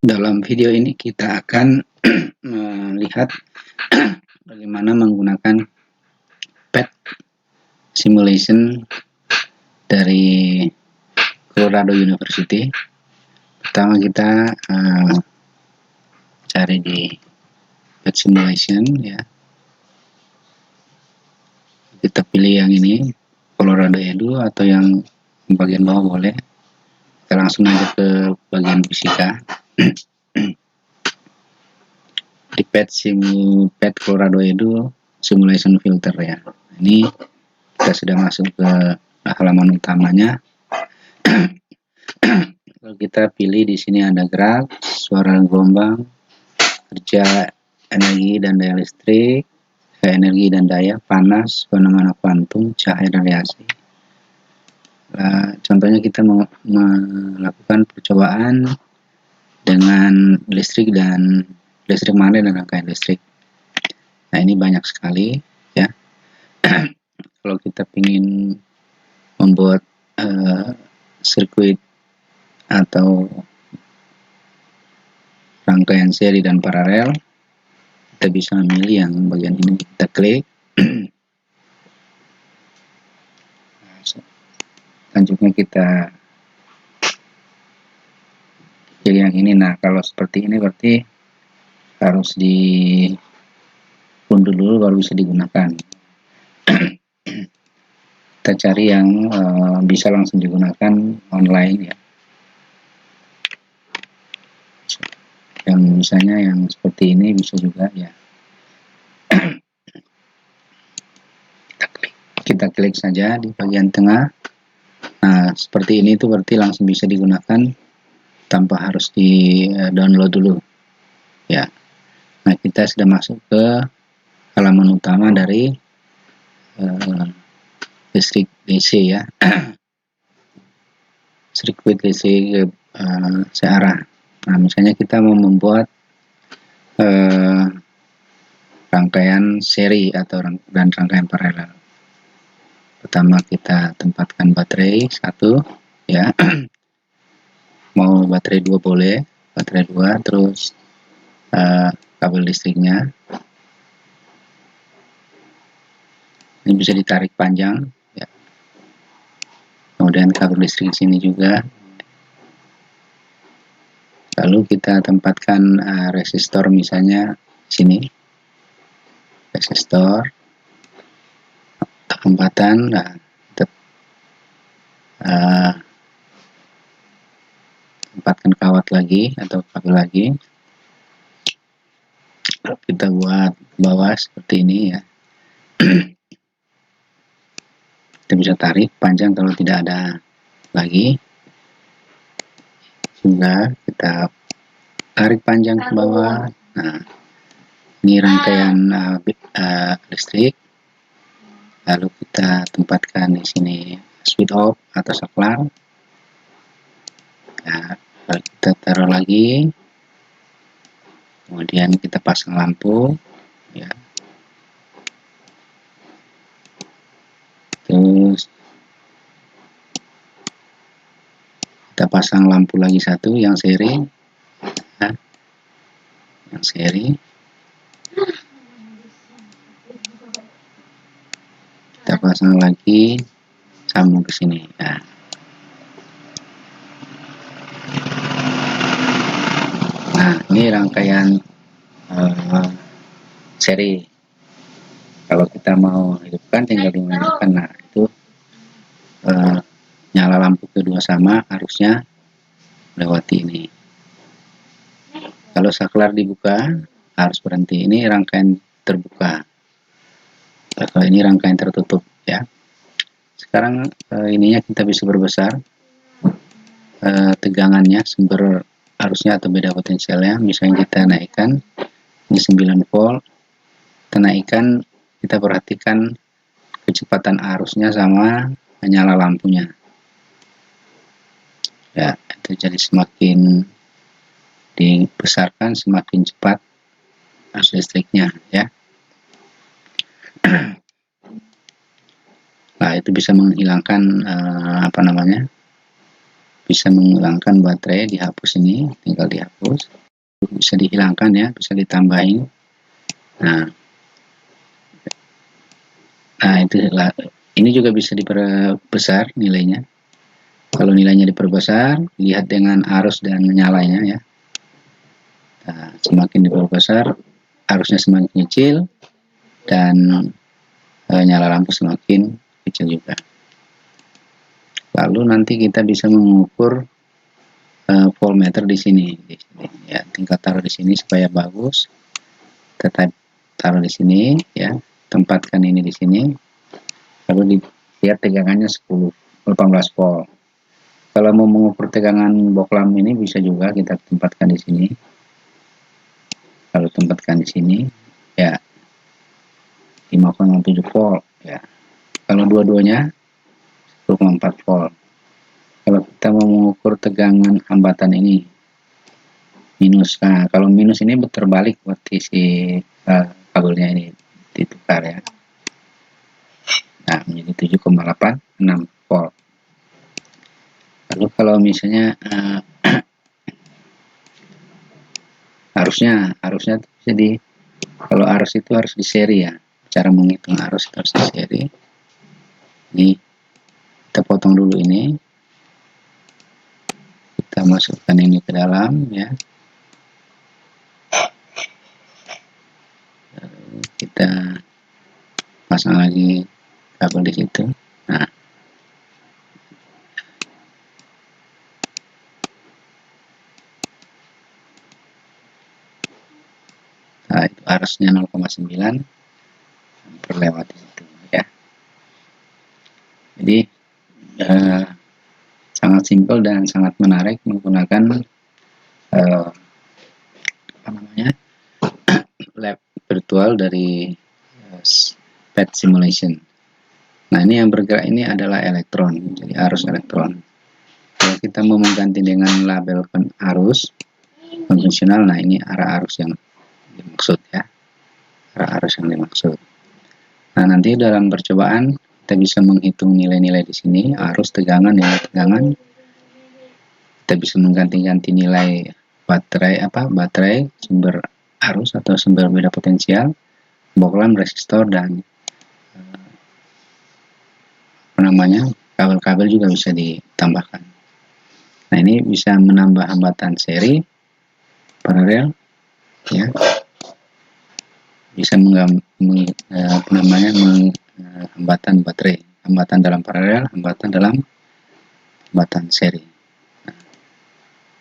Dalam video ini kita akan melihat bagaimana menggunakan PET simulation dari Colorado University. Pertama kita cari di PET simulation ya. Kita pilih yang ini, Colorado Edu, atau yang bagian bawah boleh. Kita langsung aja ke bagian fisika. Di PET Colorado Edu simulation filter ya. Ini kita sudah masuk ke halaman utamanya. Kalau kita pilih di sini ada gerak, suara gelombang, kerja energi dan daya listrik, energi dan daya, panas, fenomena kuantum, cahaya dan radiasi. Contohnya kita melakukan percobaan dengan listrik dan listrik magnet dan rangkaian listrik. Nah, ini banyak sekali ya. Kalau kita ingin membuat sirkuit atau rangkaian seri dan paralel, kita bisa memilih yang bagian ini, kita klik. Selanjutnya kita pilih yang ini. Nah, kalau seperti ini berarti harus diunduh dulu baru bisa digunakan. Kita cari yang bisa langsung digunakan online ya. Yang misalnya yang seperti ini bisa juga ya. Kita klik saja di bagian tengah. Nah, seperti ini tuh berarti langsung bisa digunakan tanpa harus di download dulu ya. Nah, kita sudah masuk ke halaman utama dari listrik DC ya. Sirkuit listrik searah. Nah, misalnya kita mau membuat rangkaian seri atau dan rangkaian paralel. Pertama kita tempatkan baterai 1 ya. Mau baterai 2 boleh, baterai 2, terus kabel listriknya ini bisa ditarik panjang ya. Kemudian kabel listrik sini juga. Lalu kita tempatkan resistor misalnya sini, resistor tempatan. Nah, tempatkan kawat lagi atau kabel lagi. Kita buat bawah seperti ini ya. Kita bisa tarik panjang kalau tidak ada lagi. Sudah kita tarik panjang ke bawah. Nah, ini rangkaian listrik. Lalu kita tempatkan di sini switch off atau saklar. Nah, lalu kita taruh lagi. Kemudian kita pasang lampu ya. Terus kita pasang lampu lagi satu yang seri ya. Yang seri kita pasang lagi, sambung ke sini ya. Nah, ini rangkaian seri. Kalau kita mau hidupkan tinggal dinyalakan. Nah, itu nyala lampu kedua sama harusnya lewati ini. Kalau saklar dibuka harus berhenti. Ini rangkaian terbuka. Kalau ini rangkaian tertutup ya. Sekarang ininya kita bisa berbesar tegangannya, sumber arusnya atau beda potensialnya. Misalnya kita naikkan di 9 volt, kita naikkan, kita perhatikan kecepatan arusnya sama nyala lampunya ya. Itu jadi semakin dibesarkan semakin cepat arus listriknya ya. Nah, itu bisa menghilangkan bisa menghilangkan baterai, dihapus ini, tinggal dihapus, bisa dihilangkan ya, bisa ditambahin. Nah itu ini juga bisa diperbesar nilainya. Kalau nilainya diperbesar, lihat dengan arus dan nyalanya ya. Nah, semakin diperbesar, arusnya semakin kecil dan nyala lampu semakin kecil juga. Lalu nanti kita bisa mengukur voltmeter di sini ya, tinggal taruh di sini supaya bagus. Tetap taruh di sini ya, tempatkan ini di sini, lalu lihat tegangannya 18 volt. Kalau mau mengukur tegangan boklam ini bisa juga kita tempatkan di sini, lalu tempatkan di sini ya, 5,7 volt ya. Kalau dua-duanya 10,4 volt. Kalau kita mau mengukur tegangan hambatan ini minus, nah kalau minus ini terbalik berarti si kabelnya ini ditukar ya. Nah menjadi 7,86 volt. Lalu kalau misalnya arusnya jadi, kalau arus itu harus di seri ya, cara menghitung arus harus di seri. Ini kita potong dulu ini, kita masukkan ini ke dalam ya, lalu kita pasang lagi kabel di situ. Nah itu arusnya 0,9 terlewati itu ya. Jadi sangat simpel dan sangat menarik menggunakan lab virtual dari PET simulation. Nah ini yang bergerak ini adalah elektron, jadi arus elektron. Kalau kita mau mengganti dengan label arus konvensional, nah ini arah arus yang dimaksud ya, arah arus yang dimaksud. Nah nanti dalam percobaan kita bisa menghitung nilai-nilai di sini, arus, tegangan, nilai tegangan. Kita bisa mengganti-ganti nilai baterai, sumber arus atau sumber beda potensial, boklam, resistor, dan kabel-kabel juga bisa ditambahkan. Nah ini bisa menambah hambatan seri, paralel ya, bisa hambatan baterai, hambatan dalam paralel, hambatan dalam hambatan seri. Nah,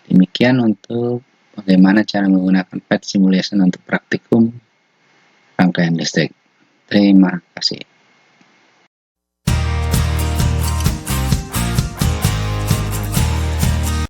demikian untuk bagaimana cara menggunakan PET simulation untuk praktikum rangkaian listrik. Terima kasih.